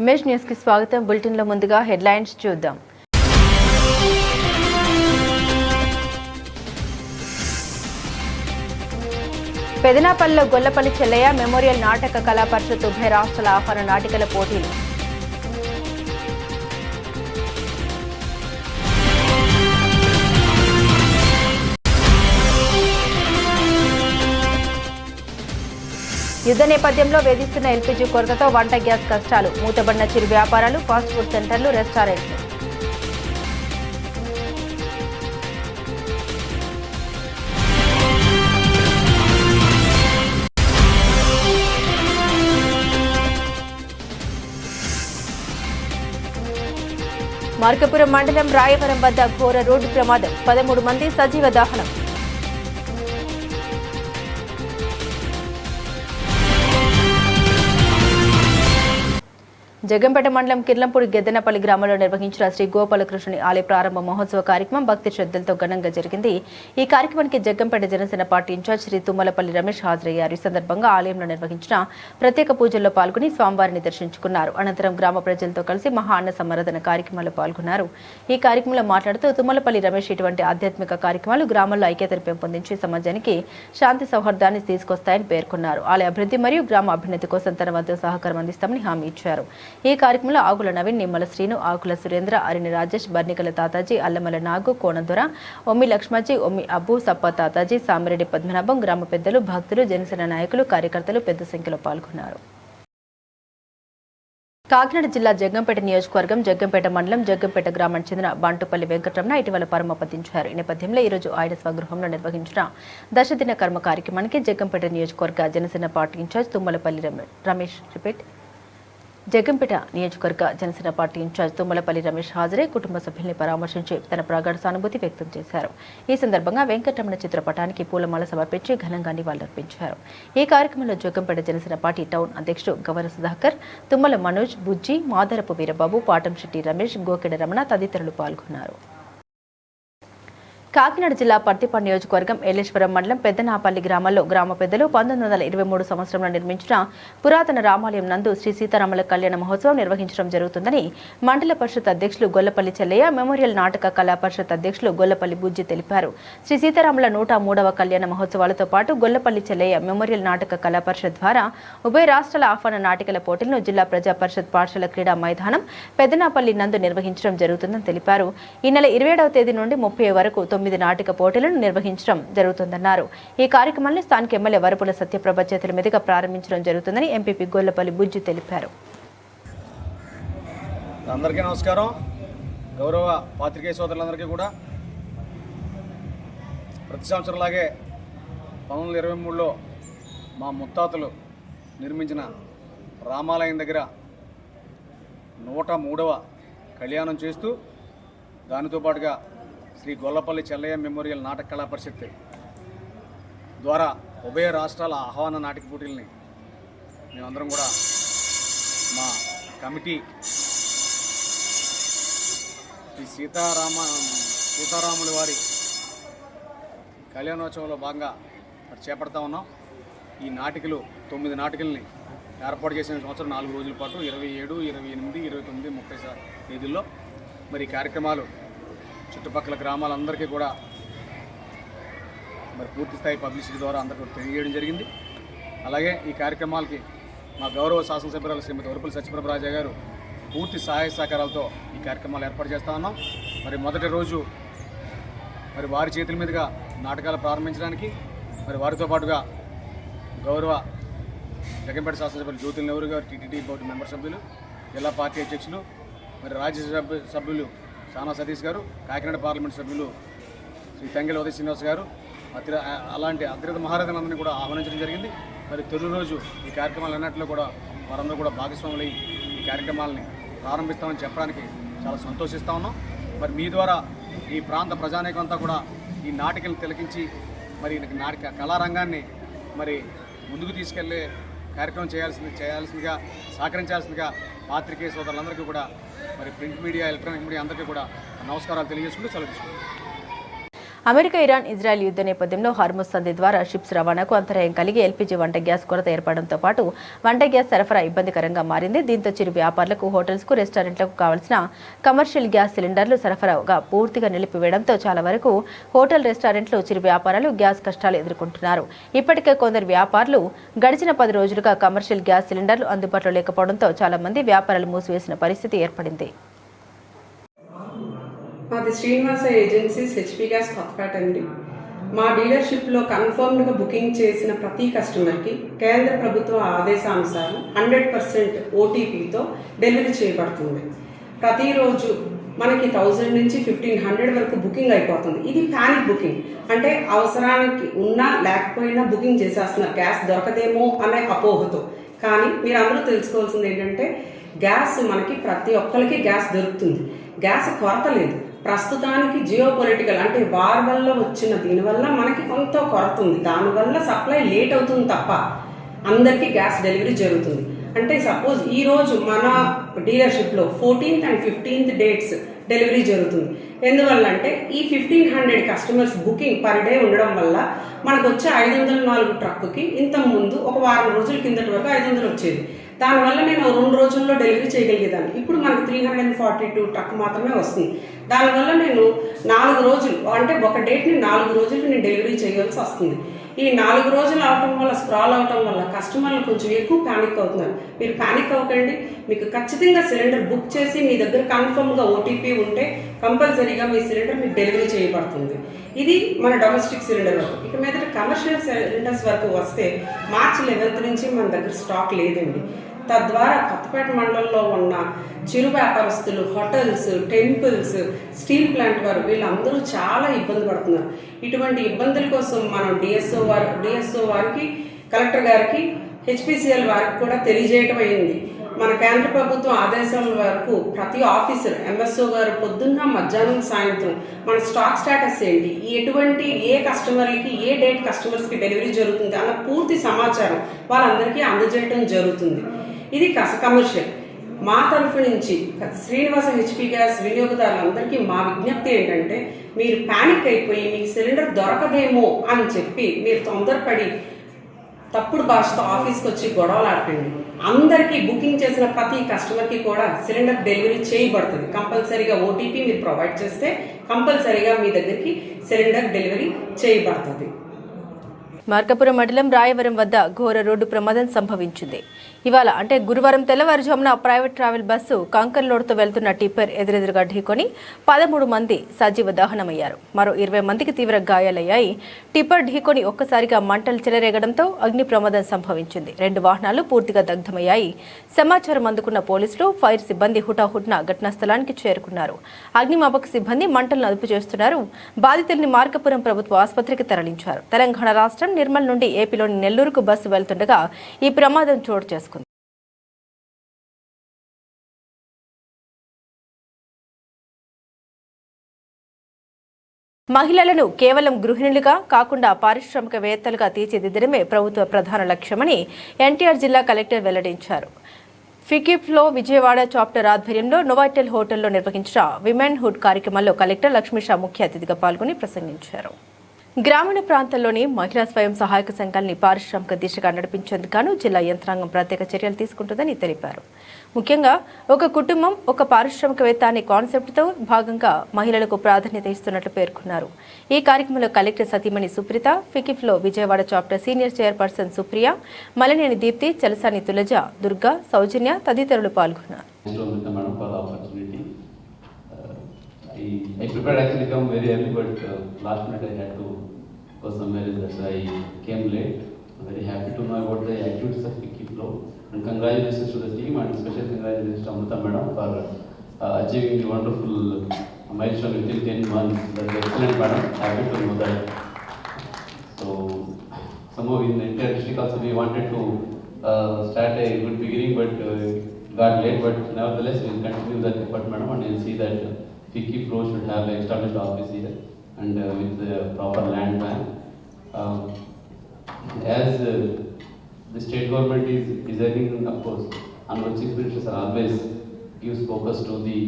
Image news కి స్వాగతం. Bulletin లో ముందుగా హెడ్లైన్స్ చూద్దాం. పెదనాపల్లిలో గొల్లపల్లి చెల్లయ్య మెమోరియల్ నాటక కళా పరిషత్ ఉభయ రాష్ట్రాల ఆహ్వాన నాటికల పోటీలు. యుద్ధ నేపథ్యంలో వేధిస్తున్న ఎల్పీజీ కొరతతో వంట గ్యాస్ కష్టాలు. మూతబడిన చిరు వ్యాపారాలు, ఫాస్ట్ ఫుడ్ సెంటర్లు, రెస్టారెంట్లు. మార్కపురం మండలం రాయవరం వద్ద ఘోర రోడ్డు ప్రమాదం. 13 మంది సజీవ దహనం. జగ్గంపేట మండలం కిర్లంపూడి గెద్దనపల్లి గ్రామంలో నిర్వహించిన శ్రీ గోపాలకృష్ణుని ఆలయ ప్రారంభ మహోత్సవ కార్యక్రమం భక్తి శ్రద్ధలతో ఘనంగా జరిగింది. ఈ కార్యక్రమానికి జగ్గంపేట జనసేన పార్టీ ఇన్ఛార్జ్ శ్రీ తుమ్మలపల్లి రమేష్ హాజరయ్యారు. ఈ సందర్భంగా ఆలయంలో నిర్వహించిన ప్రత్యేక పూజల్లో పాల్గొని స్వామివారిని దర్శించుకున్నారు. అనంతరం గ్రామ ప్రజలతో కలిసి మహా అన్న సంవర్ధన కార్యక్రమాల్లో పాల్గొన్నారు. ఈ కార్యక్రమంలో మాట్లాడుతూ తుమ్మలపల్లి రమేష్ ఇటువంటి ఆధ్యాత్మిక కార్యక్రమాలు గ్రామాల్లో ఐక్యతను పెంపొందించి సమాజానికి శాంతి సౌహార్దాన్ని తీసుకొస్తాయని పేర్కొన్నారు. ఆలయ అభివృద్ధి మరియు గ్రామ అభ్యున్నతి కోసం తన వద్ద సహకారం అందిస్తామని హామీ ఇచ్చారు. ఈ కార్యక్రమంలో ఆకుల నవీన్, నిమ్మల శ్రీను, ఆకుల సురేంద్ర, అరిని రాజేష్, బర్నికల తాతాజీ, అల్లమల నాగు, కోనదొర, ఒమ్మి లక్ష్మజీ, ఒమ్మి అబ్బు, సప్ప తాతాజీ, సామిరెడ్డి పద్మనాభం, గ్రామ పెద్దలు, భక్తులు, జనసేన నాయకులు, కార్యకర్తలు పెద్ద సంఖ్యలో పాల్గొన్నారు. కాకినాడ జిల్లా జగ్గంపేట నియోజకవర్గం జగ్గంపేట మండలం జగ్గంపేట గ్రామానికి చెందిన బంటుపల్లి వెంకటరమణ ఇటీవల పరమపదించారు. ఈ నేపథ్యంలో ఈరోజు ఆయన స్వగృహంలో నిర్వహించిన దశదిన కర్మ కార్యక్రమానికి జగ్గంపేట నియోజకవర్గ జనసేన పార్టీ ఇన్ఛార్జ్ తుమ్మలపల్లి రమేష్ జగ్గంపేట నియోజకవర్గ జనసేన పార్టీ ఇన్ఛార్జ్ తుమ్మలపల్లి రమేష్ హాజరై కుటుంబ సభ్యుల్ని పరామర్శించి తన ప్రగాఢ సానుభూతి వ్యక్తం చేశారు. ఈ సందర్భంగా వెంకటరమణ చిత్రపటానికి పూలమాల సమర్పించి ఘనంగా నివాళులర్పించారు. ఈ కార్యక్రమంలో జగ్గంపేట జనసేన పార్టీ టౌన్ అధ్యక్షుడు గవర సుధాకర్, తుమ్మల మనోజ్, బుజ్జి, మాదరపు వీరబాబు, పాటంశెట్టి రమేష్, గోకెడ రమణ తదితరులు పాల్గొన్నారు. కాకినాడ జిల్లా పర్తిపాడు నియోజకవర్గం ఏలేశ్వరం మండలం పెద్దనాపల్లి గ్రామంలో గ్రామ పెద్దలు 1923 సంవత్సరంలో నిర్మించిన పురాతన రామాలయం నందు శ్రీ సీతారాముల కళ్యాణ మహోత్సవం నిర్వహించడం జరుగుతుందని మండల పరిషత్ అధ్యక్షులు గొల్లపల్లి చెల్లయ్య, మెమోరియల్ నాటక కళా పరిషత్ అధ్యక్షులు గొల్లపల్లి బుజ్జి తెలిపారు. శ్రీ సీతారాముల 103వ కళ్యాణ మహోత్సవాలతో పాటు గొల్లపల్లి చెల్లయ్య మెమోరియల్ నాటక కళా పరిషత్ ద్వారా ఉభయ రాష్ట్రాల ఆహ్వాన నాటికల పోటీలను జిల్లా ప్రజా పరిషత్ పాఠశాల క్రీడా మైదానం పెద్దనాపల్లి నందు నిర్వహించడం జరుగుతుందని తెలిపారు. ఈ నెల 27వ తేదీ నుండి 30 వరకు 9 నాటిక పోటీలను నిర్వహించడం జరుగుతుందన్నారు. ఈ కార్యక్రమాన్ని స్థానిక ఎమ్మెల్యే వరపుల సత్యప్రభ చేతుల మీదుగా ప్రారంభించడం జరుగుతుందని ఎంపీపీ గొల్లపల్లి బుజ్జి తెలిపారు. అందరికీ నమస్కారం. గౌరవ పాత్రికేయ సోదరులందరికీ కూడా ప్రతి సంవత్సరంలాగే 1923లో మా ముత్తాతలు నిర్మించిన రామాలయం దగ్గర 103వ కళ్యాణం చేస్తూ దానితో పాటుగా శ్రీ గొల్లపల్లి చెల్లయ్య మెమోరియల్ నాటక కళా పరిషత్ ద్వారా ఉభయ రాష్ట్రాల ఆహ్వాన నాటిక పోటీలని మేమందరం కూడా మా కమిటీ శ్రీ సీతారాముల వారి కళ్యాణోత్సవంలో భాగంగా చేపడతా ఉన్నాం. ఈ నాటికలు 9 నాటికల్ని ఏర్పాటు చేసిన సంవత్సరం 4 రోజుల పాటు 27, 28, 29, 30 తేదీల్లో మరి కార్యక్రమాలు చుట్టుపక్కల గ్రామాలందరికీ కూడా మరి పూర్తి స్థాయి పబ్లిసిటీ ద్వారా అందరికీ తెలియజేయడం జరిగింది. అలాగే ఈ కార్యక్రమాలకి మా గౌరవ శాసనసభ్యురాలు శ్రీమతి వరపుల సత్యప్రభ రాజా గారు పూర్తి సహాయ సహకారాలతో ఈ కార్యక్రమాలు ఏర్పాటు చేస్తూ ఉన్నాం. మరి మొదటి రోజు మరి వారి చేతుల మీదుగా నాటకాలు ప్రారంభించడానికి మరి వారితో పాటుగా గౌరవ జగ్గంపేట శాసనసభ్యులు జ్యోతుల నెహ్రూ గారు, టీటీడీ బోర్డు మెంబర్ సభ్యులు, జిల్లా పార్టీ అధ్యక్షులు, మరి రాజ్యసభ సభ్యులు సానా సతీష్ గారు, కాకినాడ పార్లమెంట్ సభ్యులు శ్రీ తంగెల ఉదయ శ్రీనివాస్ గారు, అలాంటి అతిరథ మహారథులందరినీ కూడా ఆహ్వానించడం జరిగింది. మరి తొలి రోజు ఈ కార్యక్రమాలు అన్నింటిలో కూడా వారందరూ కూడా భాగస్వాములై ఈ కార్యక్రమాలని ప్రారంభిస్తామని చెప్పడానికి చాలా సంతోషిస్తూ ఉన్నాం. మరి మీ ద్వారా ఈ ప్రాంత ప్రజానీకమంతా కూడా ఈ నాటికలను తిలకించి మరి నాటిక కళారంగాన్ని మరి ముందుకు తీసుకెళ్లే కార్యక్రమం చేయాల్సిందిగా సహకరించాల్సిందిగా పాత్రికేయ సోదరులందరికీ కూడా మరి ప్రింట్ మీడియా, ఎలక్ట్రానిక్ మీడియా అందరికీ కూడా నమస్కారాలు తెలియజేసుకుంటూ సెలవు తీసుకుంటాం. అమెరికా, ఇరాన్, ఇజ్రాయెల్ యుద్ధ నేపథ్యంలో హార్ముజ్ సంధి ద్వారా షిప్స్ రవాణాకు అంతరాయం కలిగి ఎల్పీజీ వంట గ్యాస్ కొరత ఏర్పడడంతో పాటు వంట గ్యాస్ సరఫరా ఇబ్బందికరంగా మారింది. దీంతో చిరు వ్యాపారులకు, హోటల్స్కు, రెస్టారెంట్లకు కావాల్సిన కమర్షియల్ గ్యాస్ సిలిండర్లు సరఫరాగా పూర్తిగా నిలిపివేయడంతో చాలా వరకు హోటల్, రెస్టారెంట్లు, చిరు వ్యాపారాలు గ్యాస్ కష్టాలు ఎదుర్కొంటున్నారు. ఇప్పటికే కొందరు వ్యాపారులు గడిచిన 10 రోజులుగా కమర్షియల్ గ్యాస్ సిలిండర్లు అందుబాటులో లేకపోవడంతో చాలా మంది వ్యాపారాలు మూసివేసిన పరిస్థితి ఏర్పడింది. మాది Srinivasa agencies HP gas Kothapeta అండి. మా డీలర్షిప్లో కన్ఫర్మ్డ్గా బుకింగ్ చేసిన ప్రతి కస్టమర్కి కేంద్ర ప్రభుత్వ ఆదేశానుసారం 100% ఓటీపీతో డెలివరీ చేయబడుతుంది. ప్రతిరోజు మనకి 1000 నుంచి 1500 వరకు బుకింగ్ అయిపోతుంది. ఇది ప్యానిక్ బుకింగ్, అంటే అవసరానికి ఉన్నా లేకపోయినా బుకింగ్ చేసేస్తున్నారు గ్యాస్ దొరకదేమో అనే అపోహతో. కానీ మీరు అందరూ తెలుసుకోవాల్సింది ఏంటంటే గ్యాస్ మనకి ప్రతి ఒక్కరికి గ్యాస్ దొరుకుతుంది, గ్యాస్ కొరత లేదు. ప్రస్తుతానికి జియో పొలిటికల్ అంటే వార్ వల్ల వచ్చిన దీనివల్ల మనకి కొంత కొరత ఉంది, దానివల్ల సప్లై లేట్ అవుతుంది తప్ప అందరికీ గ్యాస్ డెలివరీ జరుగుతుంది. అంటే సపోజ్ ఈరోజు మన డీలర్షిప్లో 14th and 15th dates delivery జరుగుతుంది. ఎందువల్ల అంటే ఈ 1500 కస్టమర్స్ బుకింగ్ పర్ డే ఉండడం వల్ల మనకు వచ్చే 504 ట్రక్కుకి ఇంత ముందు ఒక వారం రోజుల కిందటి వరకు 500 వచ్చేది. దానివల్ల నేను 2 రోజుల్లో డెలివరీ చేయగలిగేదాన్ని. ఇప్పుడు మనకు 342 ట్రక్ మాత్రమే వస్తుంది. దానివల్ల నేను 4 రోజులు అంటే ఒక డేట్ని 4 రోజులకు నేను డెలివరీ చేయవలసి వస్తుంది. ఈ 4 రోజులు అవటం వల్ల, స్క్రాల్ అవటం వల్ల కస్టమర్లు కొంచెం ఎక్కువ ప్యానిక్ అవుతున్నారు. మీరు ప్యానిక్ అవ్వకండి. మీకు ఖచ్చితంగా సిలిండర్ బుక్ చేసి మీ దగ్గర కన్ఫర్మ్గా ఓటీపీ ఉంటే కంపల్సరీగా మీ సిలిండర్ మీకు డెలివరీ చేయబడుతుంది. ఇది మన డొమెస్టిక్ సిలిండర్ వరకు. ఇక మీద కమర్షియల్ సిలిండర్స్ వరకు వస్తే March 11th నుంచి మన దగ్గర స్టాక్ లేదండి. తద్వారా కొత్తపేట మండలంలో ఉన్న చిరు వ్యాపారస్తులు, హోటల్స్, టెంపుల్స్, స్టీల్ ప్లాంట్ వారు వీళ్ళందరూ చాలా ఇబ్బంది పడుతున్నారు. ఇటువంటి ఇబ్బందుల కోసం మనం డిఎస్ఓ వారికి, కలెక్టర్ గారికి, హెచ్పిసిఎల్ వారికి కూడా తెలియజేయటం అయింది. మన కేంద్ర ప్రభుత్వం ఆదేశాల వరకు ప్రతి ఆఫీసర్, ఎంఎస్ఓ గారు పొద్దున్న, మధ్యాహ్నం, సాయంత్రం మన స్టాక్ స్టేటస్ ఏంటి, ఎటువంటి ఏ కస్టమర్లకి ఏ డేట్ కస్టమర్స్కి డెలివరీ జరుగుతుంది అన్న పూర్తి సమాచారం వాళ్ళందరికీ అందజేయడం జరుగుతుంది. ఇది కమర్షియల్. మా తరఫు నుంచి శ్రీనివాస హెచ్పీ గ్యాస్ వినియోగదారులందరికీ మా విజ్ఞప్తి ఏంటంటే మీరు ప్యానిక్ అయిపోయి మీకు సిలిండర్ దొరకదేమో అని చెప్పి మీరు తొందరపడి తప్పుడు భాషతో ఆఫీస్కి వచ్చి గొడవలు ఆడకండి. అందరికీ బుకింగ్ చేసిన ప్రతి కస్టమర్కి కూడా సిలిండర్ డెలివరీ చేయబడుతుంది. కంపల్సరీగా ఓటీపీ మీరు ప్రొవైడ్ చేస్తే కంపల్సరీగా మీ దగ్గరికి సిలిండర్ డెలివరీ చేయబడుతుంది. మార్కాపురం మండలం రాయవరం వద్ద ఘోర రోడ్డు ప్రమాదం సంభవించింది. ఇవాళ అంటే గురువారం తెల్లవారుజామున ప్రైవేట్ ట్రావెల్ బస్సు కంకర్ లోడ్తో వెళ్తున్న టిప్పర్ ఎదురెదురుగా ఢీకొని 13 మంది సజీవ దహనమయ్యారు. మరో 20 మందికి తీవ్ర గాయాలయ్యాయి. టిప్పర్ ఢీకొని ఒక్కసారిగా మంటలు చెలరేగడంతో అగ్ని ప్రమాదం సంభవించింది. 2 వాహనాలు పూర్తిగా దగ్ధమయ్యాయి. సమాచారం అందుకున్న పోలీసులు, ఫైర్ సిబ్బంది హుటాహుటిన ఘటనా స్థలానికి చేరుకున్నారు. అగ్నిమాపక సిబ్బంది మంటలను అదుపు చేస్తున్నారు. బాధితుల్ని మార్కాపురం ప్రభుత్వ ఆసుపత్రికి తరలించారు. తెలంగాణ రాష్ట్రం నిర్మల్ నుండి ఏపీలోని నెల్లూరుకు బస్సు వెళ్తుండగా ఈ ప్రమాదం చోటు చేసుకుంది. మహిళలను కేవలం గృహిణులుగా కాకుండా పారిశ్రామికవేత్తలుగా తీర్చిదిద్దడమే ప్రభుత్వ ప్రధాన లక్ష్యమని ఎన్టీఆర్ జిల్లా కలెక్టర్ వెల్లడించారు. ఫికిఫ్లో విజయవాడ చాప్టర్ ఆధ్వర్యంలో నోవాటెల్ హోటల్లో నిర్వహించిన విమెన్ హుడ్ కార్యక్రమంలో కలెక్టర్ లక్ష్మీషా ముఖ్య అతిథిగా పాల్గొని ప్రసంగించారు. గ్రామీణ ప్రాంతాల్లోని మహిళా స్వయం సహాయక సంఘాలని పారిశ్రామిక దిశగా నడిపించేందుకు జిల్లా యంత్రాంగం ప్రత్యేక చర్యలు తీసుకుంటుందని తెలిపారు. ముఖ్యంగా ఒక కుటుంబం ఒక పారిశ్రామికవేత్త అనే కాన్సెప్ట్తో భాగంగా మహిళలకు ప్రాధాన్యత ఇస్తున్నట్లు పేర్కొన్నారు. ఈ కార్యక్రమంలో కలెక్టర్ సతీమణి Supritha, FICCI FLO Vijayawada chapter senior chairperson Supriya, Malaneni Deepthi, Chalasani Tulaja, Durga, Soujanya తదితరులు పాల్గొన్నారు. I prepared actually come very early, but last minute I had to go somewhere else, that's why I came late. I'm very happy to know about the activities of Fiki-Flow, and congratulations to the team, and special congratulations to Amrita Madam for achieving the wonderful milestone within 10 months. That's excellent, Madam. Happy to know that. So somehow in the entire district also we wanted to start a good beginning, but got late, but nevertheless we will continue that effort, Madam, and you'll see that Fiki-Flow should have an established office here and with the proper land plan. As the state government is designing, of course, and our chief ministers are always gives focus to the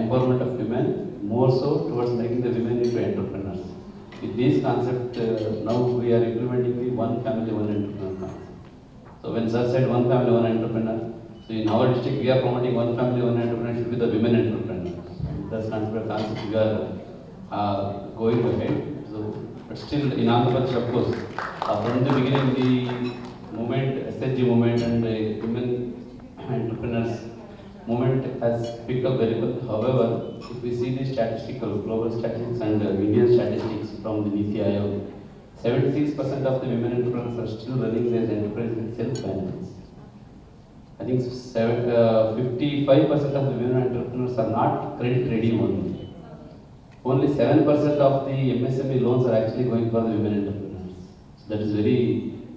empowerment of women, more so towards making the women into entrepreneurs. with this concept, now we are implementing the one family, one entrepreneur concept. So when sir said one family, one entrepreneur, so in our district we are promoting one family, one entrepreneur should be the women entrepreneurs. That's concept we are going ahead. So, but still in Andhra Pradesh, of course, from the beginning the movement, SHG movement and the women entrepreneurs movement has picked up very well. However, if we see the statistical, global statistics and Indian statistics from the NITI Aayog, 76% of the women entrepreneurs are still running their enterprise with self-finance. I think 55% of the women entrepreneurs are not credit ready only. Only 7% of the MSME loans are actually going for the women entrepreneurs. So that is very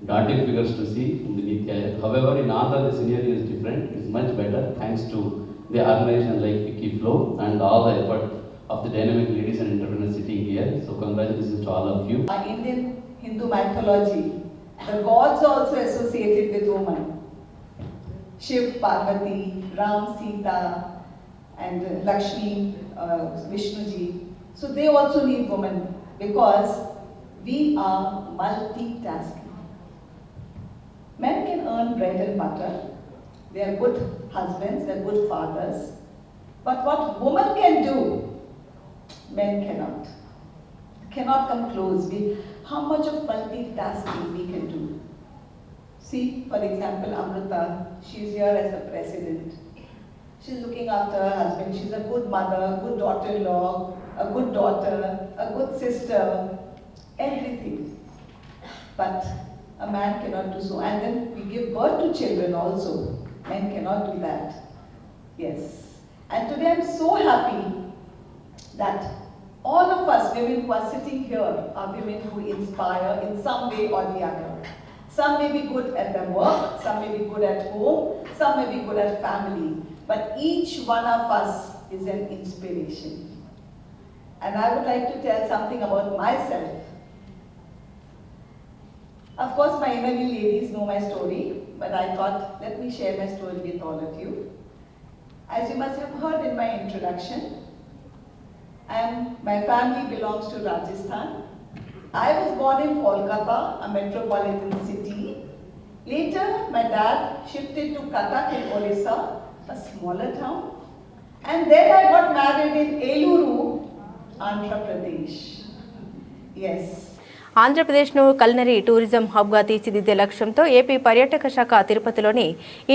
daunting figures to see in the NITI Aayog. However, in Andhra the scenario is different. It's much better thanks to the organization like Wikiflow and all the effort of the dynamic ladies and entrepreneurs sitting here. So congratulations to all of you. In Indian Hindu mythology, the gods are also associated with women. Shiv, Parvati, Ram, Sita, and Lakshmi, Vishnuji. So they also need women because we are multitasking. Men can earn bread and butter. They are good husbands, they are good fathers. But what women can do, men cannot. Cannot come close. How much of multitasking we can do? See, for example, Amrita, she's here as the president. She's looking after her husband. She's a good mother, a good daughter-in-law, a good daughter, a good sister, everything. But a man cannot do so. And then we give birth to children also. Men cannot do that. Yes. And today I'm so happy that all of us women who are sitting here are women who inspire in some way or the other. Some may be good at their work, some may be good at home, some may be good at family. But each one of us is an inspiration. And I would like to tell something about myself. Of course, my interview ladies know my story, but I thought, let me share my story with all of you. As you must have heard in my introduction, my family belongs to Rajasthan. I was born in Kolkata, a metropolitan city. Later, my dad shifted to Cuttack in Orissa, a smaller town. And then I got married in Eluru, Andhra Pradesh. Yes. ఆంధ్రప్రదేశ్ను culinary tourism హబ్గా తీర్చిదిద్దే లక్ష్యంతో AP పర్యాటక శాఖ తిరుపతిలోని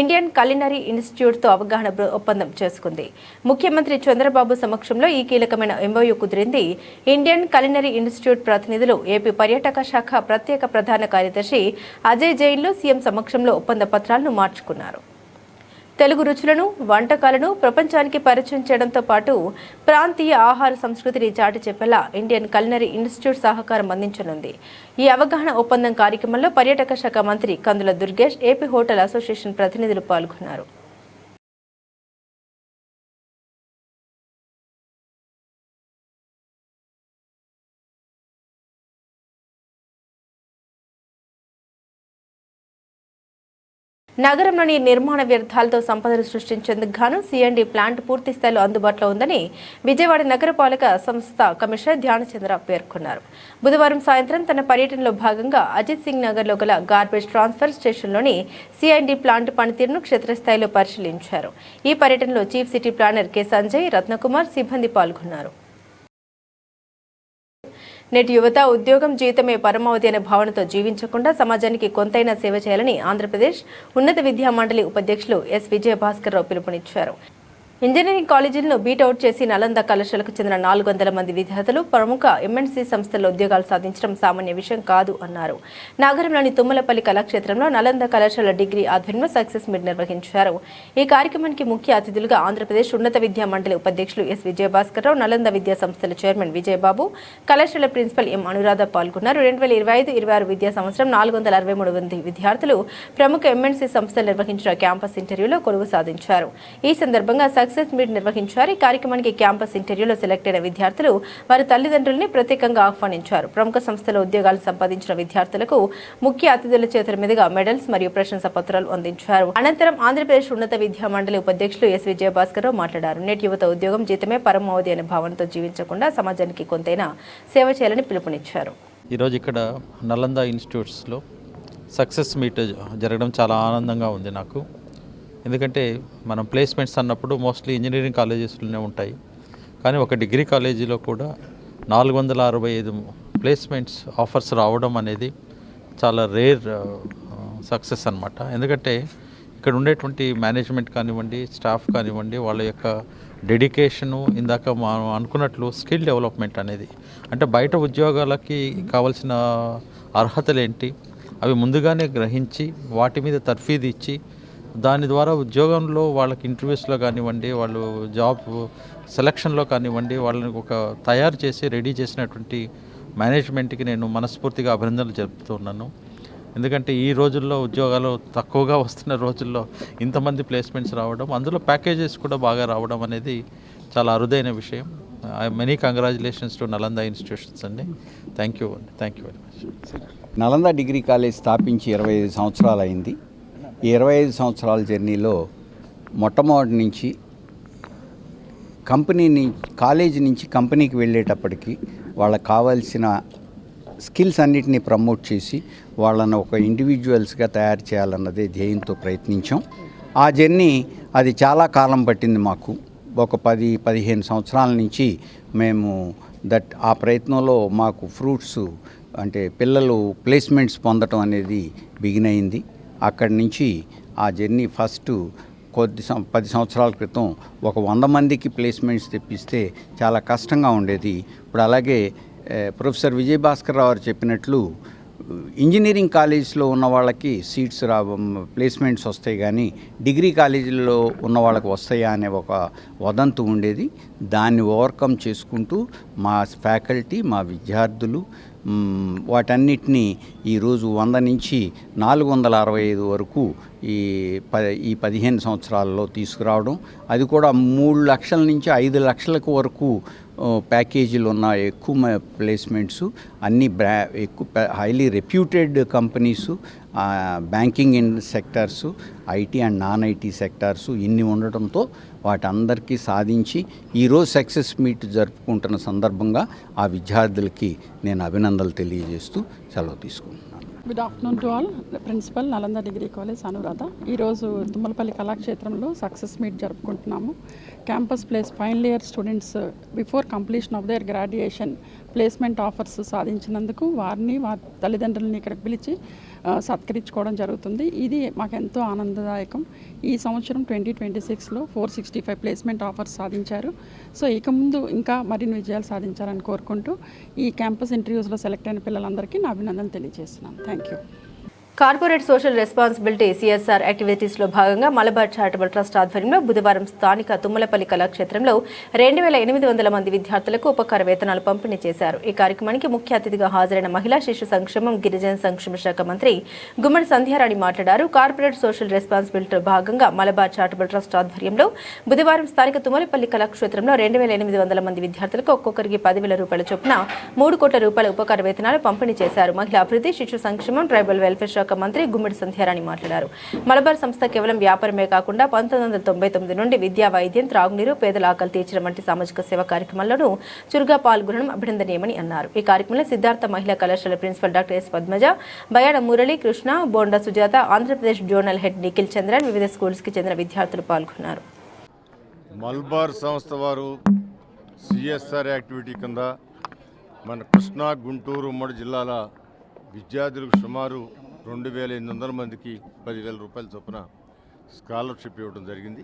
Indian culinary ఇన్స్టిట్యూట్తో అవగాహన ఒప్పందం చేసుకుంది. ముఖ్యమంత్రి చంద్రబాబు సమక్షంలో ఈ కీలకమైన ఎంఓయూ కుదిరింది. ఇండియన్ కలినరీ ఇన్స్టిట్యూట్ ప్రతినిధులు ఏపీ పర్యాటక శాఖ ప్రత్యేక ప్రధాన కార్యదర్శి అజయ్ జైన్లు సీఎం సమక్షంలో ఒప్పంద పత్రాలను మార్చుకున్నారు. తెలుగు రుచులను, వంటకాలను ప్రపంచానికి పరిచయం చేయడంతో పాటు ప్రాంతీయ ఆహార సంస్కృతిని చాటి చెప్పేలా ఇండియన్ కలినరీ ఇన్స్టిట్యూట్ సహకారం అందించనుంది. ఈ అవగాహన ఒప్పందం కార్యక్రమంలో పర్యాటక శాఖ మంత్రి కందుల దుర్గేష్, ఏపీ హోటల్ అసోసియేషన్ ప్రతినిధులు పాల్గొన్నారు. నగరంలోని నిర్మాణ వ్యర్థాలతో సంపదలు సృష్టించేందుకు గాను సిఎండి ప్లాంట్ పూర్తి స్థాయిలో అందుబాటులో ఉందని విజయవాడ నగరపాలక సంస్థ కమిషనర్ ధ్యానచంద్ర పేర్కొన్నారు. బుధవారం సాయంత్రం తన పర్యటనలో భాగంగా అజిత్ సింగ్ నగర్లో గల గార్బేజ్ ట్రాన్స్ఫర్ స్టేషన్లోని సిఎండి ప్లాంట్ పనితీరును క్షేత్రస్థాయిలో పరిశీలించారు. ఈ పర్యటనలో chief city planar K Sanjay, Ratnakumar సిబ్బంది పాల్గొన్నారు. నేటి యువత ఉద్యోగం, జీవితమే పరమావధి అనే భావనతో జీవించకుండా సమాజానికి కొంతైనా సేవ చేయాలని ఆంధ్రప్రదేశ్ ఉన్నత విద్యా మండలి ఉపాధ్యక్షులు ఎస్ విజయభాస్కర్రావు పిలుపునిచ్చారు. ఇంజనీరింగ్ కాలేజీలను బీటౌట్ చేసి నలంద కళాశాలకు చెందిన 400 మంది విద్యార్థులు ప్రముఖ ఎంఎన్సీ సంస్థల్లో ఉద్యోగాలు సాధించడం సామాన్య విషయం కాదు అన్నారు. నగరంలోని తుమ్మలపల్లి కళాక్షేత్రంలో నలంద కళాశాల డిగ్రీ ఆధ్వర్యంలో సక్సెస్ మీట్ నిర్వహించారు. ఈ కార్యక్రమానికి ముఖ్య అతిథులుగా ఆంధ్రప్రదేశ్ ఉన్నత విద్యా మండలి ఉపాధ్యక్షులు ఎస్ విజయభాస్కర్రావు, నలంద విద్యా సంస్థల చైర్మన్ విజయబాబు, కళాశాల ప్రిన్సిపల్ ఎం అనురాధ పాల్గొన్నారు. 2025-26 విద్యా సంవత్సరం 463 మంది విద్యార్థులు ప్రముఖ ఎంఎన్సీ సంస్థలు నిర్వహించిన క్యాంపస్ ఇంటర్వ్యూలో కొలువు సాధించారు. ఈ సందర్భంగా సక్సెస్ మీట్ నిర్వహించారు. ఈ కార్యక్రమానికి క్యాంపస్ ఇంటర్వ్యూలో సెలెక్ట్ అయిన విద్యార్థులు వారి తల్లిదండ్రులని ప్రత్యేకంగా ఆహ్వానించారు. ప్రముఖ సంస్థలో ఉద్యోగాలు సంపాదించిన విద్యార్థులకు ముఖ్య అతిథుల చేతుల మీదుగా మెడల్స్ మరియు ప్రశంసా పత్రాలు అందించారు. అనంతరం ఆంధ్రప్రదేశ్ ఉన్నత విద్యా మండలి ఉపాధ్యక్షులు ఎస్ విజయభాస్కర్ రావు మాట్లాడారు. నేటి యువత ఉద్యోగం జీతమే పరమావధి అనే భావనతో జీవించకుండా సమాజానికి కొంతైనా సేవ చేయాలని పిలుపునిచ్చారు. ఈరోజు ఇక్కడ నలంద ఇన్స్టిట్యూట్స్లో సక్సెస్ మీట్ జరగడం చాలా ఆనందంగా ఉంది నాకు. ఎందుకంటే మనం ప్లేస్మెంట్స్ అన్నప్పుడు మోస్ట్లీ ఇంజనీరింగ్ కాలేజెస్లోనే ఉంటాయి, కానీ ఒక డిగ్రీ కాలేజీలో కూడా 465 ప్లేస్మెంట్స్ ఆఫర్స్ రావడం అనేది చాలా రేర్ సక్సెస్ అన్నమాట. ఎందుకంటే ఇక్కడ ఉండేటువంటి మేనేజ్మెంట్ కానివ్వండి, స్టాఫ్ కానివ్వండి, వాళ్ళ యొక్క డెడికేషను, ఇందాక మనం అనుకున్నట్లు స్కిల్ డెవలప్మెంట్ అనేది, అంటే బయట ఉద్యోగాలకి కావాల్సిన అర్హతలు ఏంటి అవి ముందుగానే గ్రహించి వాటి మీద తర్ఫీదు ఇచ్చి దాని ద్వారా ఉద్యోగంలో వాళ్ళకి ఇంటర్వ్యూస్లో కానివ్వండి, వాళ్ళు జాబ్ సెలక్షన్లో కానివ్వండి, వాళ్ళని ఒక తయారు చేసి రెడీ చేసినటువంటి మేనేజ్మెంట్కి నేను మనస్ఫూర్తిగా అభినందనలు జరుపుతున్నాను. ఎందుకంటే ఈ రోజుల్లో ఉద్యోగాలు తక్కువగా వస్తున్న రోజుల్లో ఇంతమంది ప్లేస్మెంట్స్ రావడం, అందులో ప్యాకేజెస్ కూడా బాగా రావడం అనేది చాలా అరుదైన విషయం. Many congratulations to Nalanda institutions అండి. Thank you very much. Nalanda degree college స్థాపించి 25 సంవత్సరాలు అయింది. ఈ 25 సంవత్సరాల జర్నీలో మొట్టమొదటి నుంచి కాలేజీ నుంచి కంపెనీకి వెళ్ళేటప్పటికి వాళ్ళకి కావాల్సిన స్కిల్స్ అన్నిటినీ ప్రమోట్ చేసి వాళ్ళను ఒక ఇండివిజువల్స్గా తయారు చేయాలన్నదే ధ్యేయంతో ప్రయత్నించాం. ఆ జర్నీ అది చాలా కాలం పట్టింది మాకు. ఒక 10-15 సంవత్సరాల నుంచి మేము ఆ ప్రయత్నంలో మాకు ఫ్రూట్స్ అంటే పిల్లలు ప్లేస్మెంట్స్ పొందటం అనేది బిగిన్ అయింది. అక్కడి నుంచి ఆ జర్నీ ఫస్ట్ 10 సంవత్సరాల క్రితం ఒక 100 మందికి ప్లేస్మెంట్స్ తెప్పిస్తే చాలా కష్టంగా ఉండేది. ఇప్పుడు అలాగే ప్రొఫెసర్ విజయభాస్కర్ రావు చెప్పినట్లు ఇంజనీరింగ్ కాలేజీలో ఉన్న వాళ్ళకి సీట్స్ ప్లేస్మెంట్స్ వస్తాయి, కానీ డిగ్రీ కాలేజీలో ఉన్న వాళ్ళకి వస్తాయా అనే ఒక వదంతు ఉండేది. దాన్ని ఓవర్కమ్ చేసుకుంటూ మా ఫ్యాకల్టీ, మా విద్యార్థులు వాటన్నిటినీ ఈరోజు 100 నుంచి 465 వరకు ఈ 15 సంవత్సరాల్లో తీసుకురావడం, అది కూడా 3 లక్షల నుంచి 5 లక్షలకు వరకు ప్యాకేజీలు ఉన్న ఎక్కువ ప్లేస్మెంట్స్, అన్ని ఎక్కువ highly reputed companies, banking sectors, IT and non IT sectors ఇన్ని ఉండటంతో వాటందరికీ సాధించి ఈరోజు సక్సెస్ మీట్ జరుపుకుంటున్న సందర్భంగా ఆ విద్యార్థులకి నేను అభినందనలు తెలియజేస్తూ సెలవు తీసుకుంటున్నాను. Good afternoon to all. Principal Nalanda degree college Anuradha. ఈరోజు తుమ్మలపల్లి కళాక్షేత్రంలో సక్సెస్ మీట్ జరుపుకుంటున్నాము. Campus final year students before completion of their graduation placement offers సాధించినందుకు వారిని వారి తల్లిదండ్రులని ఇక్కడికి పిలిచి సత్కరించుకోవడం జరుగుతుంది. ఇది మాకు ఎంతో ఆనందదాయకం. ఈ సంవత్సరం 2026లో 465 ప్లేస్మెంట్ ఆఫర్స్ సాధించారు. సో ఇక ముందు ఇంకా మరిన్ని విజయాలు సాధించాలని కోరుకుంటూ ఈ క్యాంపస్ ఇంటర్వ్యూస్లో సెలెక్ట్ అయిన పిల్లలందరికీ నా అభినందనలు తెలియజేస్తున్నాను. Thank you. Corporate social responsibility CSR యాక్టివిటీస్లో భాగంగా మలబార్ చారిటబుల్ ట్రస్ట్ ఆధ్వర్యంలో బుధవారం స్థానిక తుమ్మలపల్లి కళాక్షేత్రంలో 2800 మంది విద్యార్థులకు ఉపకార వేతనాలు పంపిణీ చేశారు. ఈ కార్యక్రమానికి ముఖ్య అతిథిగా హాజరైన మహిళా శిశు సంక్షేమం గిరిజన సంక్షేమ శాఖ మంత్రి గుమ్మడి సంధ్యారాణి మాట్లాడారు. కార్పొరేట్ సోషల్ రెస్పాన్సిబిలిటీలో భాగంగా మలబార్ చారిటబుల్ ట్రస్ట్ ఆధ్వర్యంలో బుధవారం స్థానిక తుమ్మలపల్లి కళాక్షేత్రంలో 2800 మంది విద్యార్థులకు ఒక్కొక్కరికి 10,000 రూపాయల చొప్పున 3 కోట్ల రూపాయల ఉపకార వేతనాలు పంపిణీ చేశారు. మహిళా అభివృద్ధి, శిశు సంక్షేమం, ట్రైబల్ వెల్ఫేర్ శాఖ మంత్రి గుమ్మడి సంధ్యారాణి మాట్లాడారు. మలబార్ సంస్థ కేవలం వ్యాపారమే కాకుండా 1999 నుండి విద్యా, వైద్యం, త్రాగునీరు, పేదల ఆకలి తీర్చడం వంటి సామాజిక సేవా కార్యక్రమాల్లోనూ చురుగ్గా పాల్గొనడం అభినందనీయమని అన్నారు. ఈ కార్యక్రమంలో సిద్ధార్థ మహిళా కళాశాల principal doctor S Padmaja, Bayada Murali Krishna, Bonda Sujatha, Andhra Pradesh zonal head Nikhil Chandran, వివిధ స్కూల్స్ కి చెందిన విద్యార్థులు పాల్గొన్నారు. మల్బార్ సంస్థ వారు CSR యాక్టివిటీ కింద మన కృష్ణా, గుంటూరు ఉమ్మడి జిల్లాల విద్యార్థులకు సుమారు 2800 మందికి 10,000 రూపాయల చొప్పున స్కాలర్షిప్ ఇవ్వడం జరిగింది.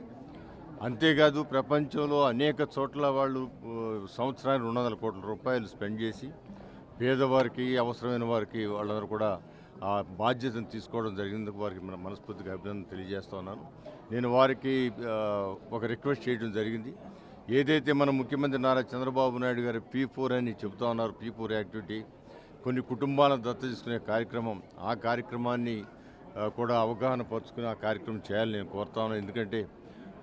అంతేకాదు ప్రపంచంలో అనేక చోట్ల వాళ్ళు సంవత్సరానికి 200 కోట్ల రూపాయలు స్పెండ్ చేసి పేదవారికి, అవసరమైన వారికి వాళ్ళందరూ కూడా ఆ బాధ్యతను తీసుకోవడం జరిగింది. వారికి మనస్ఫూర్తిగా అభినందన తెలియజేస్తున్నాను. నేను వారికి ఒక రిక్వెస్ట్ చేయడం జరిగింది. ఏదైతే మన ముఖ్యమంత్రి నారా చంద్రబాబు నాయుడు గారు P4 అని చెబుతా ఉన్నారు, P4 యాక్టివిటీ, కొన్ని కుటుంబాలను దత్తత తీసుకునే కార్యక్రమం, ఆ కార్యక్రమాన్ని కూడా అవగాహన పరుచుకుని ఆ కార్యక్రమం చేయాలని నేను కోరుతా ఉన్నాను. ఎందుకంటే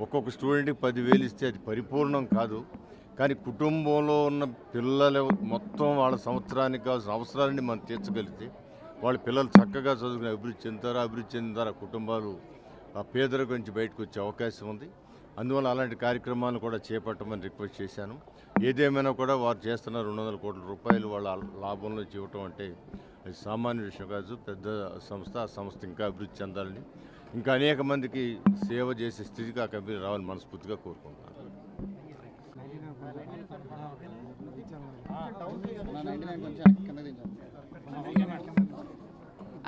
ఒక్కొక్క స్టూడెంట్కి 10,000 ఇస్తే అది పరిపూర్ణం కాదు. కానీ కుటుంబంలో ఉన్న పిల్లలు మొత్తం వాళ్ళ సంవత్సరానికి కావాల్సిన అవసరాలని మనం తీర్చగలిగితే వాళ్ళ పిల్లలు చక్కగా చదువుకుని అభివృద్ధి చెందిన ద్వారా కుటుంబాలు ఆ పేదరికం నుంచి బయటకు వచ్చే అవకాశం ఉంది. అందువల్ల అలాంటి కార్యక్రమాలను కూడా చేపట్టమని రిక్వెస్ట్ చేశాను. ఏదేమైనా కూడా వారు చేస్తున్న 200 కోట్ల రూపాయలు వాళ్ళ లాభంలో ఇవ్వటం అంటే అది సామాన్య విషయం కాదు. పెద్ద సంస్థ, ఆ సంస్థ ఇంకా అభివృద్ధి చెందాలని, ఇంకా అనేక మందికి సేవ చేసే స్థితికి ఆ కంపెనీ రావాలని మనస్ఫూర్తిగా కోరుకుంటున్నాను.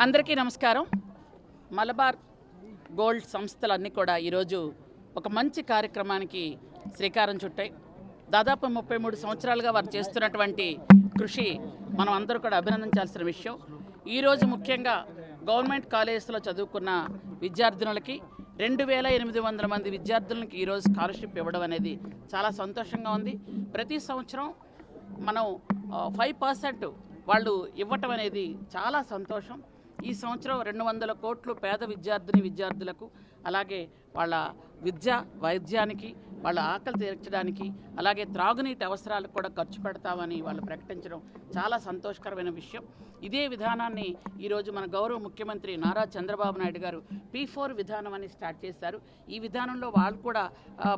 అందరికీ నమస్కారం. మలబార్ గోల్డ్ సంస్థలన్నీ కూడా ఈరోజు ఒక మంచి కార్యక్రమానికి శ్రీకారం చుట్టాయి. దాదాపు 33 సంవత్సరాలుగా వారు చేస్తున్నటువంటి కృషి మనం అందరూ కూడా అభినందించాల్సిన విషయం. ఈరోజు ముఖ్యంగా గవర్నమెంట్ కాలేజెస్లో చదువుకున్న విద్యార్థినులకి 2,800 మంది విద్యార్థులకి ఈరోజు స్కాలర్షిప్ ఇవ్వడం అనేది చాలా సంతోషంగా ఉంది. ప్రతి సంవత్సరం మనం 5% వాళ్ళు ఇవ్వటం అనేది చాలా సంతోషం. ఈ సంవత్సరం 200 కోట్లు పేద విద్యార్థులకు, అలాగే వాళ్ళ విద్య వైద్యానికి, వాళ్ళ ఆకలి తీర్చడానికి, అలాగే త్రాగునీటి అవసరాలకు కూడా ఖర్చు పెడతామని వాళ్ళు ప్రకటించడం చాలా సంతోషకరమైన విషయం. ఇదే విధానాన్ని ఈరోజు మన గౌరవ ముఖ్యమంత్రి నారా చంద్రబాబు నాయుడు గారు P4 విధానం అని స్టార్ట్ చేశారు. ఈ విధానంలో వాళ్ళు కూడా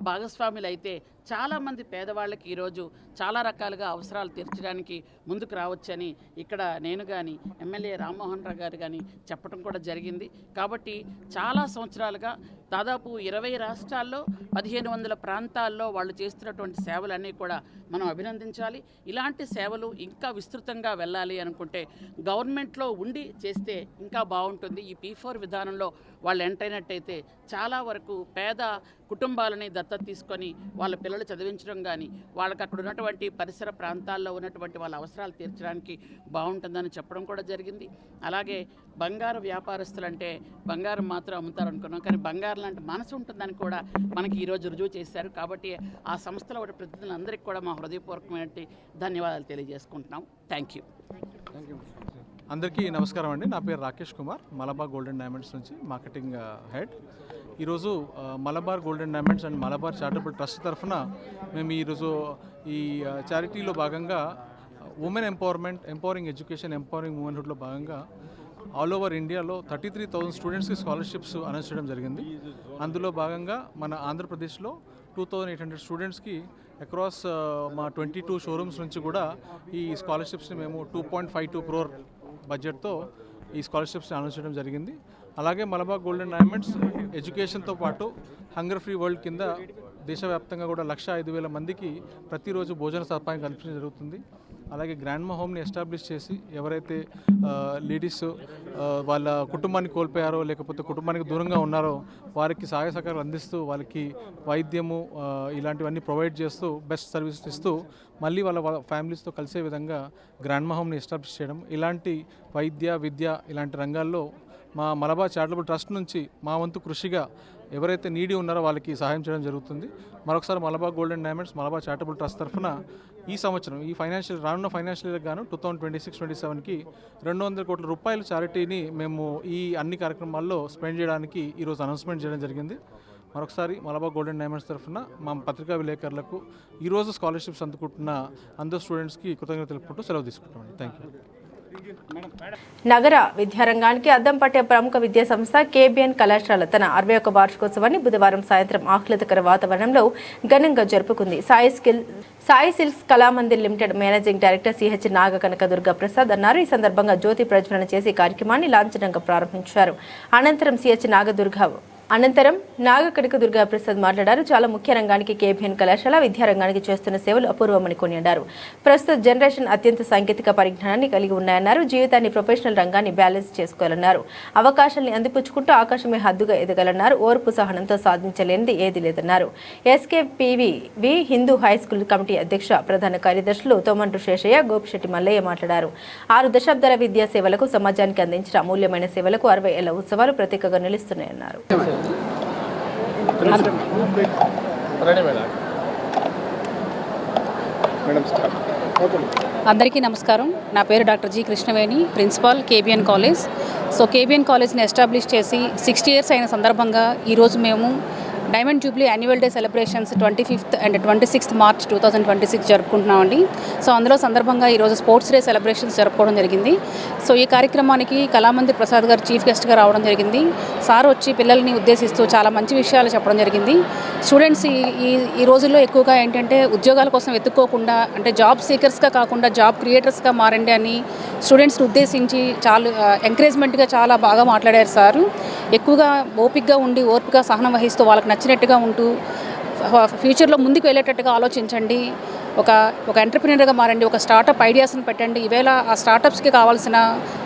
భాగస్వాములు అయితే చాలామంది పేదవాళ్ళకి ఈరోజు చాలా రకాలుగా అవసరాలు తీర్చడానికి ముందుకు రావచ్చని ఇక్కడ నేను కానీ ఎమ్మెల్యే రామ్మోహన్ రావు గారు కానీ చెప్పడం కూడా జరిగింది. కాబట్టి చాలా సంవత్సరాలుగా దాదాపు 20 రాష్ట్రాల్లో 1,500 ప్రాంతాల్లో వాళ్ళు చేస్తున్నటువంటి సేవలన్నీ కూడా మనం అభినందించాలి. ఇలాంటి సేవలు ఇంకా విస్తృతంగా వెళ్ళాలి అనుకుంటే గవర్నమెంట్లో ఉండి చేస్తే ఇంకా బాగుంటుంది. ఈ P4 విధానంలో వాళ్ళు ఎంటర్ అయినట్టయితే చాలా వరకు పేద కుటుంబాలని దత్తత తీసుకొని వాళ్ళ పిల్లలు చదివించడం కానీ, వాళ్ళకి అక్కడ ఉన్నటువంటి పరిసర ప్రాంతాల్లో ఉన్నటువంటి వాళ్ళ అవసరాలు తీర్చడానికి బాగుంటుందని చెప్పడం కూడా జరిగింది. అలాగే బంగారు వ్యాపారస్తులు అంటే బంగారం మాత్రం అమ్ముతారు అనుకున్నాం, కానీ బంగారం లాంటి మనసు ఉంటుందని కూడా మనకి ఈరోజు రుజువు చేశారు. కాబట్టి ఆ సంస్థల ప్రతినిధులందరికీ కూడా మా హృదయపూర్వకమైన ధన్యవాదాలు తెలియజేసుకుంటున్నాం. Thank you. అందరికీ నమస్కారం అండి. నా పేరు రాకేష్ కుమార్, మలబార్ గోల్డెన్ డైమండ్స్ నుంచి మార్కెటింగ్ హెడ్. ఈరోజు Malabar golden diamonds and Malabar charitable trust తరఫున మేము ఈరోజు ఈ చారిటీలో భాగంగా ఉమెన్ ఎంపవరింగ్ ఎడ్యుకేషన్, ఎంపవరింగ్ ఉమెన్హుడ్లో భాగంగా ఆల్ ఓవర్ ఇండియాలో 33,000 స్టూడెంట్స్కి స్కాలర్షిప్స్ అనౌన్స్ చేయడం జరిగింది. అందులో భాగంగా మన ఆంధ్రప్రదేశ్లో 2,800 స్టూడెంట్స్కి అక్రాస్ మా 22 షోరూమ్స్ నుంచి కూడా ఈ స్కాలర్షిప్స్ని మేము 2.52 crore బడ్జెట్తో ఈ స్కాలర్షిప్స్ని అనౌన్స్ చేయడం జరిగింది. అలాగే మలబార్ గోల్డెన్ డైమండ్స్ ఎడ్యుకేషన్తో పాటు హంగర్ ఫ్రీ వరల్డ్ కింద దేశవ్యాప్తంగా కూడా 105,000 మందికి ప్రతిరోజు భోజన సదుపాయం కల్పించడం జరుగుతుంది. అలాగే గ్రాండ్మా హోమ్ని ఎస్టాబ్లిష్ చేసి ఎవరైతే లేడీస్ వాళ్ళ కుటుంబాన్ని కోల్పోయారో లేకపోతే కుటుంబానికి దూరంగా ఉన్నారో వారికి సహాయ సహకారాలు అందిస్తూ వాళ్ళకి వైద్యము ఇలాంటివన్నీ ప్రొవైడ్ చేస్తూ బెస్ట్ సర్వీసెస్ ఇస్తూ మళ్ళీ వాళ్ళ ఫ్యామిలీస్తో కలిసే విధంగా గ్రాండ్మా హోమ్ని ఎస్టాబ్లిష్ చేయడం, ఇలాంటి వైద్య విద్య ఇలాంటి రంగాల్లో మా మలబార్ చారిటబుల్ ట్రస్ట్ నుంచి మా వంతు కృషిగా ఎవరైతే నీడీ ఉన్నారో వాళ్ళకి సహాయం చేయడం జరుగుతుంది. మరొకసారి Malabar golden diamonds Malabar charitable trust తరఫున ఈ సంవత్సరం ఈ రానున్న ఫైనాన్షియల్ ఇయర్కి గాను 2026-27కి 200 కోట్ల రూపాయల చారిటీని మేము ఈ అన్ని కార్యక్రమాల్లో స్పెండ్ చేయడానికి ఈరోజు అనౌన్స్మెంట్ చేయడం జరిగింది. మరొకసారి మలబార్ గోల్డెన్ డైమండ్స్ తరఫున మా పత్రికా విలేకరులకు ఈరోజు స్కాలర్షిప్స్ అందుకుంటున్న అందరు స్టూడెంట్స్కి కృతజ్ఞతలు తెలుపుకుంటూ సెలవు తీసుకుంటామండి. Thank you. నగర విద్యారంగానికి అద్దం పట్టే ప్రముఖ విద్యా సంస్థ KBN కళాశాల తన 61వ వార్షికోత్సవాన్ని బుధవారం సాయంత్రం ఆహ్లాదకర వాతావరణంలో ఘనంగా జరుపుకుంది. Sai silks Kalamandir limited managing director CH Naga Kanakadurga Prasad అన్నారు. ఈ సందర్భంగా జ్యోతి ప్రజ్వలన చేసి కార్యక్రమాన్ని లాంఛనంగా ప్రారంభించారు. అనంతరం నాగ కనకదుర్గ ప్రసాద్ మాట్లాడారు. చాలా ముఖ్య రంగానికి KBN కళాశాల విద్యారంగానికి చేస్తున్న సేవలు అపూర్వమని కొనియాడారు. ప్రస్తుత జనరేషన్ అత్యంత సాంకేతిక పరిజ్ఞానాన్ని కలిగి ఉన్నాయన్నారు. జీవితాన్ని ప్రొఫెషనల్ రంగాన్ని బ్యాలెన్స్ చేసుకోవాలన్నారు. అవకాశాన్ని అందిపుచ్చుకుంటూ ఆకాశమే హద్దుగా ఎదగాలన్నారు. ఓర్పు సహనంతో సాధించలేనిది ఏదీ లేదన్నారు. SKPV Hindu high school committee అధ్యక్ష ప్రధాన కార్యదర్శులు తోమండ్రు శేషయ్య, గోపిశెట్టి మల్లయ్య మాట్లాడారు. 6 దశాబ్దాల విద్యా సేవలకు సమాజానికి అందించిన అమూల్యమైన సేవలకు 60 ఏళ్ల ఉత్సవాలు ప్రత్యేకంగా నిలుస్తున్నాయన్నారు. అందరికీ నమస్కారం. నా పేరు doctor G Krishnaveni, principal KBN college. KBN కాలేజ్ని ఎస్టాబ్లిష్ చేసి 60 years అయిన సందర్భంగా ఈరోజు మేము diamond jubilee annual day celebrations 25th and 26th March 2026 జరుపుకుంటున్నామండి. సో అందులో సందర్భంగా ఈరోజు స్పోర్ట్స్ డే సెలబ్రేషన్స్ జరుపుకోవడం జరిగింది. సో ఈ కార్యక్రమానికి కళామందిర్ ప్రసాద్ గారు చీఫ్ గెస్ట్గా రావడం జరిగింది. సార్ వచ్చి పిల్లల్ని ఉద్దేశిస్తూ చాలా మంచి విషయాలు చెప్పడం జరిగింది. స్టూడెంట్స్ ఈ రోజుల్లో ఎక్కువగా ఏంటంటే ఉద్యోగాల కోసం వెతుక్కోకుండా అంటే జాబ్ సీకర్స్గా కాకుండా జాబ్ క్రియేటర్స్గా మారండి అని స్టూడెంట్స్ని ఉద్దేశించి చాలా ఎంకరేజ్మెంట్గా చాలా బాగా మాట్లాడారు సార్. ఎక్కువగా ఓపికగా ఉండి ఓర్పుగా సహనం వహిస్తూ వాళ్ళకి నచ్చినట్టుగా ఉంటూ ఫ్యూచర్లో ముందుకు వెళ్ళేటట్టుగా ఆలోచించండి. ఒక ఎంటర్ప్రినర్గా మారండి. ఒక స్టార్టప్ ఐడియాస్ని పెట్టండి. ఈవేళ ఆ స్టార్టప్స్కి కావాల్సిన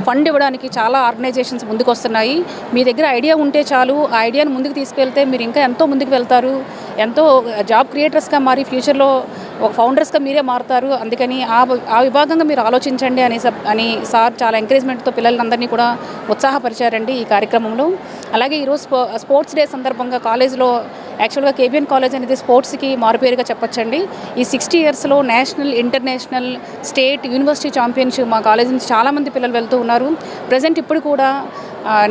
ఫండ్ ఇవ్వడానికి చాలా ఆర్గనైజేషన్స్ ముందుకు వస్తున్నాయి. మీ దగ్గర ఐడియా ఉంటే చాలు, ఆ ఐడియాను ముందుకు తీసుకెళ్తే మీరు ఇంకా ఎంతో ముందుకు వెళ్తారు. ఎంతో జాబ్ క్రియేటర్స్గా మారి ఫ్యూచర్లో ఒక ఫౌండర్స్గా మీరే మారుతారు. అందుకని ఆ విభాగంగా మీరు ఆలోచించండి అని సార్ చాలా ఎంకరేజ్మెంట్తో పిల్లలందరినీ కూడా ఉత్సాహపరిచారండి ఈ కార్యక్రమంలో. అలాగే ఈరోజు స్పోర్ట్స్ డే సందర్భంగా కాలేజ్లో యాక్చువల్గా కేబిఎన్ కాలేజ్ అనేది స్పోర్ట్స్కి మారుపేరుగా చెప్పొచ్చండి. ఈ 60 yearsలో national, international, state, university championship మా కాలేజ్ నుంచి చాలామంది పిల్లలు వెళ్తూ ఉన్నారు. ప్రజెంట్ ఇప్పుడు కూడా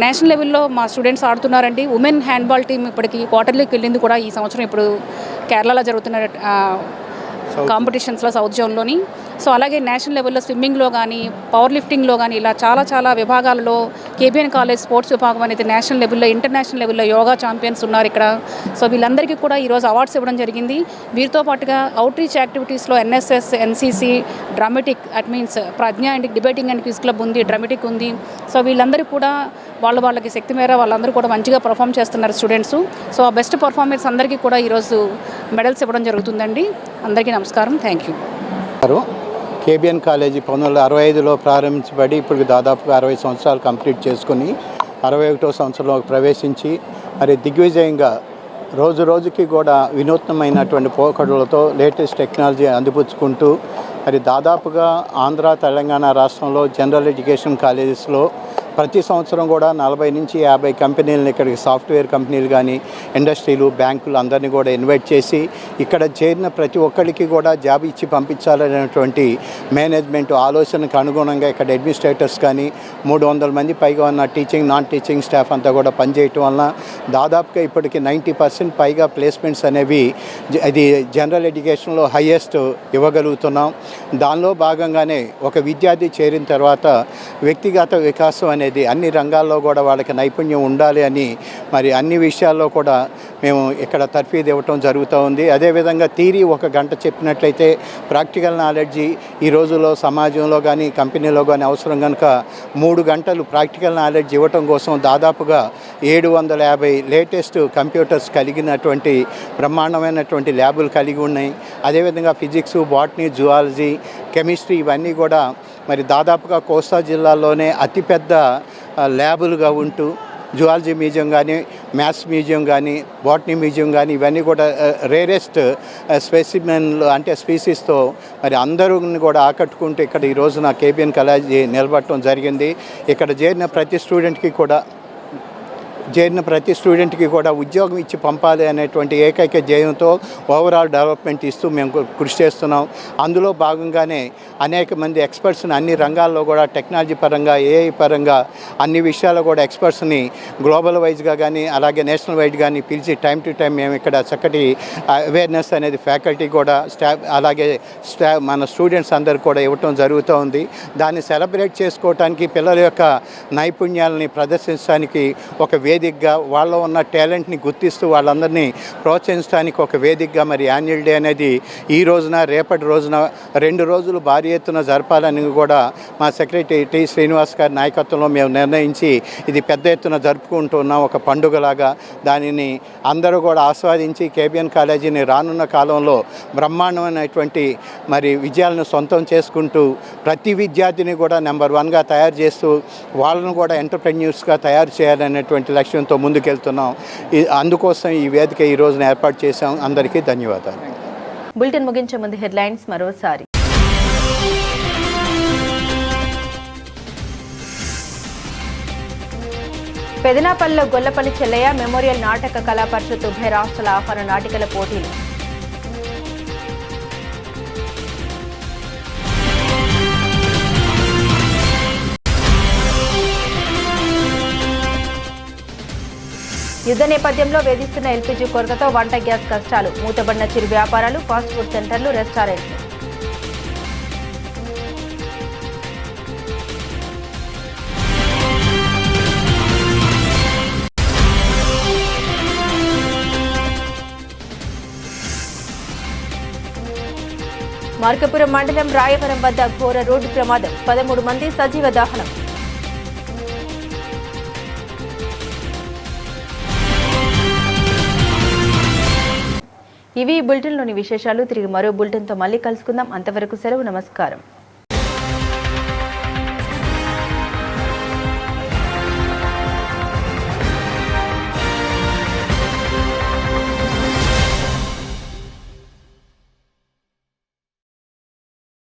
నేషనల్ లెవెల్లో మా స్టూడెంట్స్ ఆడుతున్నారండి. ఉమెన్ హ్యాండ్బాల్ టీం ఇప్పటికి క్వార్టర్లీకి వెళ్ళింది కూడా ఈ సంవత్సరం ఇప్పుడు కేరళలో జరుగుతున్న కాంపిటీషన్స్లో సౌత్ జోన్లోని. సో అలాగే నేషనల్ లెవెల్లో స్విమ్మింగ్లో కానీ పవర్ లిఫ్టింగ్లో కానీ ఇలా చాలా విభాగాలలో కేబిఎన్ కాలేజ్ స్పోర్ట్స్ విభాగం అనేది నేషనల్ లెవెల్లో, ఇంటర్నేషనల్ లెవెల్లో యోగా ఛాంపియన్స్ ఉన్నారు ఇక్కడ. సో వీళ్ళందరికీ కూడా ఈరోజు అవార్డ్స్ ఇవ్వడం జరిగింది. వీరితో పాటుగా అవుట్ రీచ్ యాక్టివిటీస్లో NSS, NCC, dramatic at means Pragna and debating and quiz club ఉంది, డ్రామాటిక్ ఉంది. సో వీళ్ళందరూ కూడా వాళ్ళకి శక్తి మేర వాళ్ళందరూ కూడా మంచిగా పర్ఫామ్ చేస్తున్నారు స్టూడెంట్స్. సో ఆ బెస్ట్ పర్ఫార్మెన్స్ అందరికీ కూడా ఈరోజు మెడల్స్ ఇవ్వడం జరుగుతుందండి. అందరికీ నమస్కారం. Thank you. కేబిఎన్ కాలేజీ 1965లో ప్రారంభించబడి ఇప్పుడు దాదాపుగా 60 సంవత్సరాలు కంప్లీట్ చేసుకుని 61వ సంవత్సరంలో ప్రవేశించి మరి దిగ్విజయంగా రోజుకి కూడా వినూత్నమైనటువంటి పోకడలతో లేటెస్ట్ టెక్నాలజీ అందిపుచ్చుకుంటూ మరి దాదాపుగా ఆంధ్ర, తెలంగాణ రాష్ట్రంలో జనరల్ ఎడ్యుకేషన్ కాలేజెస్లో ప్రతి సంవత్సరం కూడా 40 నుంచి 50 కంపెనీలను ఇక్కడికి సాఫ్ట్వేర్ కంపెనీలు కానీ ఇండస్ట్రీలు, బ్యాంకులు అందరినీ కూడా ఇన్వైట్ చేసి ఇక్కడ చేరిన ప్రతి ఒక్కరికి కూడా జాబ్ ఇచ్చి పంపించాలనేటువంటి మేనేజ్మెంట్ ఆలోచనకు అనుగుణంగా ఇక్కడ అడ్మినిస్ట్రేటర్స్ కానీ 300 మంది పైగా ఉన్న టీచింగ్, నాన్ టీచింగ్ స్టాఫ్ అంతా కూడా పనిచేయటం వలన దాదాపుగా ఇప్పటికి 90% పైగా ప్లేస్మెంట్స్ అనేవి అది జనరల్ ఎడ్యుకేషన్లో హైయెస్ట్ ఇవ్వగలుగుతున్నాం. దానిలో భాగంగానే ఒక విద్యార్థి చేరిన తర్వాత వ్యక్తిగత వికాసం అనేది అన్ని రంగాల్లో కూడా వాళ్ళకి నైపుణ్యం ఉండాలి అని మరి అన్ని విషయాల్లో కూడా మేము ఇక్కడ తర్ఫీదు ఇవ్వటం జరుగుతూ ఉంది. అదేవిధంగా థియరీ 1 గంట చెప్పినట్లయితే ప్రాక్టికల్ నాలెడ్జి ఈ రోజుల్లో సమాజంలో కానీ కంపెనీలో కానీ అవసరం కనుక 3 గంటలు ప్రాక్టికల్ నాలెడ్జ్ ఇవ్వటం కోసం దాదాపుగా 750 లేటెస్ట్ కంప్యూటర్స్ కలిగినటువంటి బ్రహ్మాండమైనటువంటి ల్యాబులు కలిగి ఉన్నాయి. అదేవిధంగా ఫిజిక్స్, బాటనీ, జువాలజీ, కెమిస్ట్రీ ఇవన్నీ కూడా మరి దాదాపుగా కోస్తా జిల్లాలోనే అతిపెద్ద ల్యాబులుగా ఉంటూ జువాలజీ మ్యూజియం కానీ, మ్యాథ్స్ మ్యూజియం కానీ, బాటనీ మ్యూజియం కానీ ఇవన్నీ కూడా రేరెస్ట్ స్పెసిమెన్లు అంటే స్పీసీస్తో మరి అందరిని కూడా ఆకట్టుకుంటూ ఇక్కడ ఈ రోజున కేబిఎన్ కాలేజీ నిలబడటం జరిగింది. ఇక్కడ చేరిన ప్రతి స్టూడెంట్కి కూడా ఉద్యోగం ఇచ్చి పంపాలి అనేటువంటి ఏకైక ధ్యేయంతో ఓవరాల్ డెవలప్మెంట్ ఇస్తూ మేము కృషి చేస్తున్నాం. అందులో భాగంగానే అనేక మంది ఎక్స్పర్ట్స్ని అన్ని రంగాల్లో కూడా టెక్నాలజీ పరంగా, ఏఐ పరంగా అన్ని విషయాల్లో కూడా ఎక్స్పర్ట్స్ని గ్లోబల్ వైజ్గా కానీ అలాగే నేషనల్ వైడ్ కానీ పిలిచి టైం టు టైం మేము ఇక్కడ చక్కటి అవేర్నెస్ అనేది ఫ్యాకల్టీ కూడా అలాగే మన స్టూడెంట్స్ అందరికి కూడా ఇవ్వటం జరుగుతూ ఉంది. దాన్ని సెలబ్రేట్ చేసుకోవటానికి పిల్లల యొక్క నైపుణ్యాలని ప్రదర్శించడానికి ఒక వేదికగా వాళ్ళలో ఉన్న టాలెంట్ని గుర్తిస్తూ వాళ్ళందరినీ ప్రోత్సహించడానికి ఒక వేదికగా మరి యాన్యువల్ డే అనేది ఈ రోజున రేపటి రోజున 2 రోజులు భారీ ఎత్తున జరపాలని కూడా మా సెక్రటరీ టి శ్రీనివాస్ గారి నాయకత్వంలో మేము నిర్ణయించి ఇది పెద్ద ఎత్తున జరుపుకుంటున్నాం ఒక పండుగలాగా. దానిని అందరూ కూడా ఆస్వాదించి కేబిఎన్ కాలేజీని రానున్న కాలంలో బ్రహ్మాండమైనటువంటి మరి విజయాలను సొంతం చేసుకుంటూ ప్రతి విద్యార్థిని కూడా నెంబర్ 1గా తయారు చేస్తూ వాళ్ళను కూడా ఎంటర్ప్రెన్యూర్స్గా తయారు చేయాలనేటువంటి లక్ష్యంతో ముందుకెళ్తున్నాం. అందుకోసం ఈ వేదిక ఈ రోజున ఏర్పాటు చేశాం. అందరికీ ధన్యవాదాలు. బులెటిన్ ముగించే ముందు హెడ్లైన్స్ మరోసారి. పెదనాపల్లిలో గొల్లపల్లి చెల్లయ్య మెమోరియల్ నాటక కళా పరిషత్ ఉభయ రాష్ట్రాల ఆహ్వాన నాటికల పోటీలు. యుద్ధ నేపథ్యంలో వేధిస్తున్న ఎల్పీజీ కొరతతో వంట గ్యాస్ కష్టాలు, మూతబడిన చిరు వ్యాపారాలు, ఫాస్ట్ ఫుడ్ సెంటర్లు, రెస్టారెంట్లు. మార్కపురం మండలం రాయవరం వద్ద ఘోర రోడ్డు ప్రమాదం, 13 మంది సజీవ దహనం. ఇవి ఈ బులెటిన్లోని విశేషాలు. తిరిగి మరో బులెటిన్తో మళ్ళీ కలుసుకుందాం. అంతవరకు సెలవు. నమస్కారం.